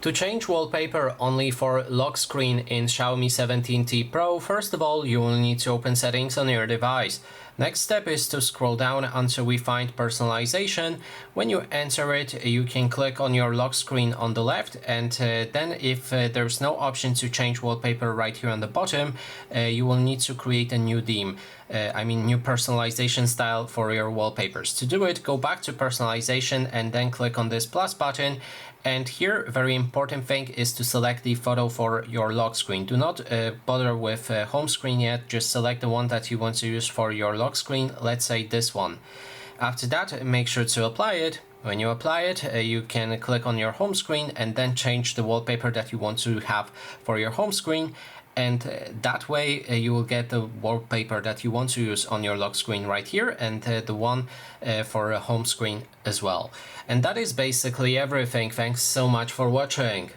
To change wallpaper only for lock screen in Xiaomi 17T Pro, first of all, you will need to open settings on your device. Next step is to scroll down until we find personalization. When you enter it, you can click on your lock screen on the left, and then if there's no option to change wallpaper right here on the bottom, you will need to create a new theme. New personalization style for your wallpapers. To do it, go back to personalization and then click on this plus button. And here, very important thing is to select the photo for your lock screen. Do not bother with home screen yet, just select the one that you want to use for your lock screen, let's say this one. After that, make sure to apply it. When you apply it, you can click on your home screen and then change the wallpaper that you want to have for your home screen. And that way you will get the wallpaper that you want to use on your lock screen right here, and the one for a home screen as well. And that is basically everything. Thanks so much for watching.